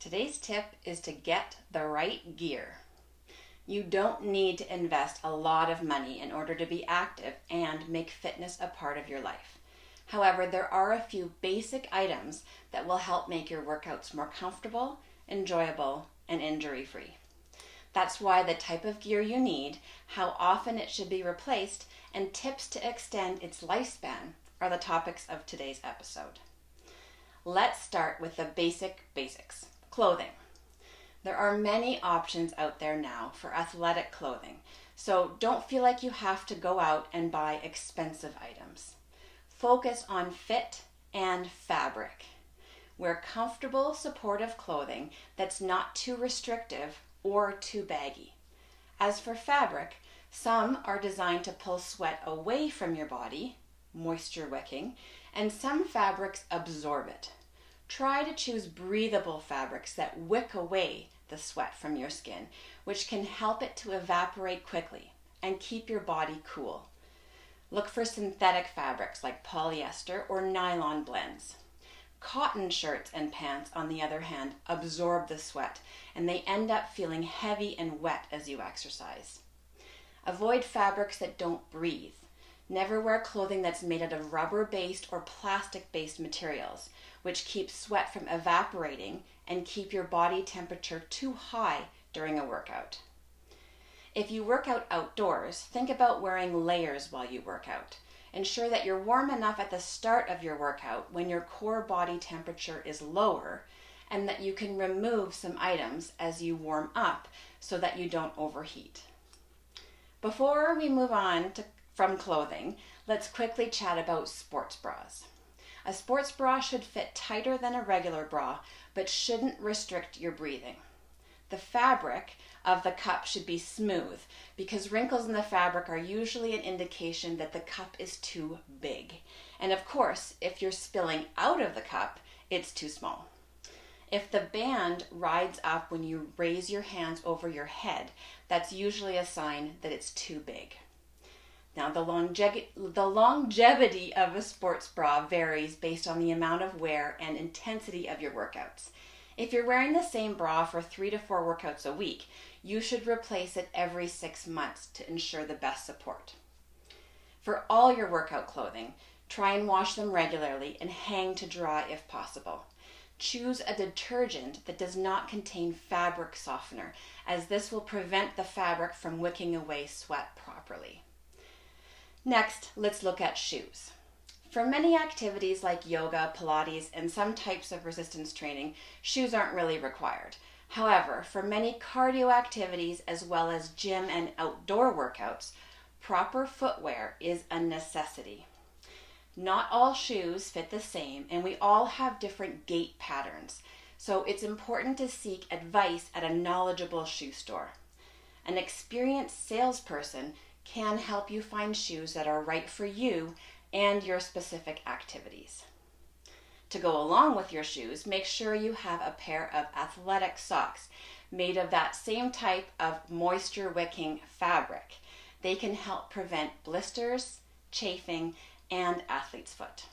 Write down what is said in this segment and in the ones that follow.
Today's tip is to get the right gear. You don't need to invest a lot of money in order to be active and make fitness a part of your life. However, there are a few basic items that will help make your workouts more comfortable, enjoyable, and injury-free. That's why the type of gear you need, how often it should be replaced, and tips to extend its lifespan are the topics of today's episode. Let's start with the basics. Clothing. There are many options out there now for athletic clothing, so don't feel like you have to go out and buy expensive items. Focus on fit and fabric. Wear comfortable, supportive clothing that's not too restrictive or too baggy. As for fabric, some are designed to pull sweat away from your body, moisture wicking, and some fabrics absorb it. Try to choose breathable fabrics that wick away the sweat from your skin, which can help it to evaporate quickly and keep your body cool. Look for synthetic fabrics like polyester or nylon blends. Cotton shirts and pants, on the other hand, absorb the sweat and they end up feeling heavy and wet as you exercise. Avoid fabrics that don't breathe. Never wear clothing that's made out of rubber-based or plastic-based materials, which keep sweat from evaporating and keep your body temperature too high during a workout. If you work out outdoors, think about wearing layers while you work out. Ensure that you're warm enough at the start of your workout when your core body temperature is lower, and that you can remove some items as you warm up so that you don't overheat. Before we move on from clothing, let's quickly chat about sports bras. A sports bra should fit tighter than a regular bra, but shouldn't restrict your breathing. The fabric of the cup should be smooth because wrinkles in the fabric are usually an indication that the cup is too big. And of course, if you're spilling out of the cup, it's too small. If the band rides up when you raise your hands over your head, that's usually a sign that it's too big. Now, the longevity of a sports bra varies based on the amount of wear and intensity of your workouts. If you're wearing the same bra for 3 to 4 workouts a week, you should replace it every 6 months to ensure the best support. For all your workout clothing, try and wash them regularly and hang to dry if possible. Choose a detergent that does not contain fabric softener, as this will prevent the fabric from wicking away sweat properly. Next, let's look at shoes. For many activities like yoga, Pilates, and some types of resistance training, shoes aren't really required. However, for many cardio activities as well as gym and outdoor workouts, proper footwear is a necessity. Not all shoes fit the same, and we all have different gait patterns, so it's important to seek advice at a knowledgeable shoe store. An experienced salesperson can help you find shoes that are right for you and your specific activities. To go along with your shoes, make sure you have a pair of athletic socks made of that same type of moisture-wicking fabric. They can help prevent blisters, chafing, and athlete's foot.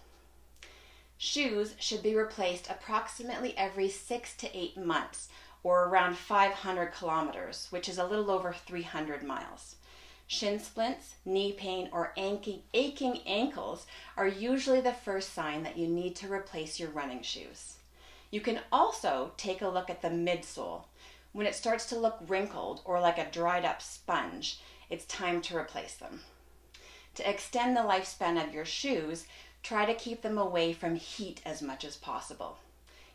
Shoes should be replaced approximately every 6 to 8 months, or around 500 kilometers, which is a little over 300 miles. Shin splints, knee pain, or aching ankles are usually the first sign that you need to replace your running shoes. You can also take a look at the midsole. When it starts to look wrinkled or like a dried up sponge, it's time to replace them. To extend the lifespan of your shoes, try to keep them away from heat as much as possible.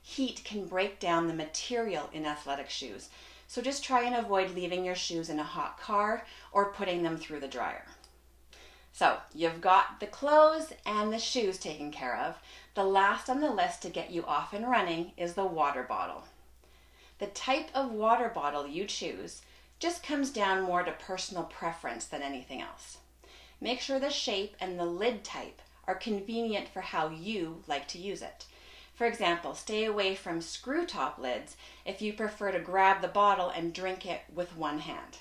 Heat can break down the material in athletic shoes, so just try and avoid leaving your shoes in a hot car or putting them through the dryer. So you've got the clothes and the shoes taken care of. The last on the list to get you off and running is the water bottle. The type of water bottle you choose just comes down more to personal preference than anything else. Make sure the shape and the lid type are convenient for how you like to use it. For example, stay away from screw top lids if you prefer to grab the bottle and drink it with one hand.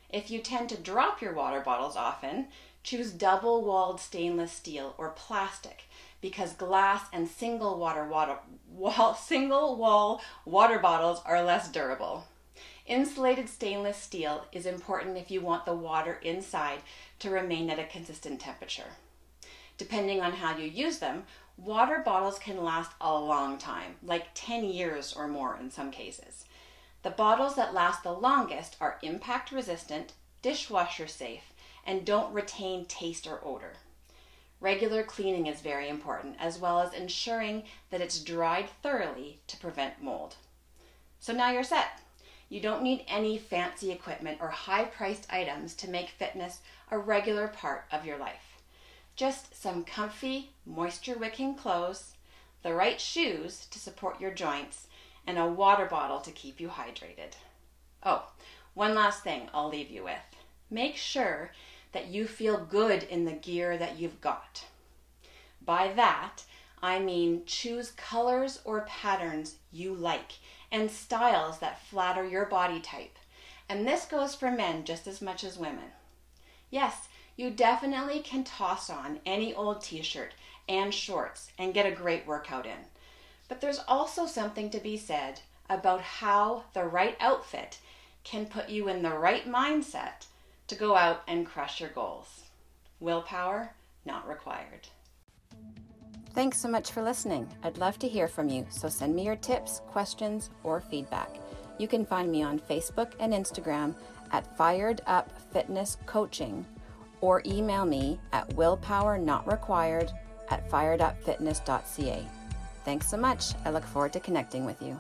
If you tend to drop your water bottles often, choose double-walled stainless steel or plastic because glass and single wall water bottles are less durable. Insulated stainless steel is important if you want the water inside to remain at a consistent temperature. Depending on how you use them, water bottles can last a long time, like 10 years or more in some cases. The bottles that last the longest are impact resistant, dishwasher safe, and don't retain taste or odor. Regular cleaning is very important, as well as ensuring that it's dried thoroughly to prevent mold. So now you're set. You don't need any fancy equipment or high-priced items to make fitness a regular part of your life. Just some comfy, moisture-wicking clothes, the right shoes to support your joints, and a water bottle to keep you hydrated. Oh, one last thing I'll leave you with. Make sure that you feel good in the gear that you've got. By that, I mean choose colors or patterns you like and styles that flatter your body type. And this goes for men just as much as women. Yes, you definitely can toss on any old t-shirt and shorts and get a great workout in. But there's also something to be said about how the right outfit can put you in the right mindset to go out and crush your goals. Willpower not required. Thanks so much for listening. I'd love to hear from you, so send me your tips, questions, or feedback. You can find me on Facebook and Instagram at Fired Up Fitness Coaching, or email me at willpowernotrequired@firedupfitness.ca. Thanks so much. I look forward to connecting with you.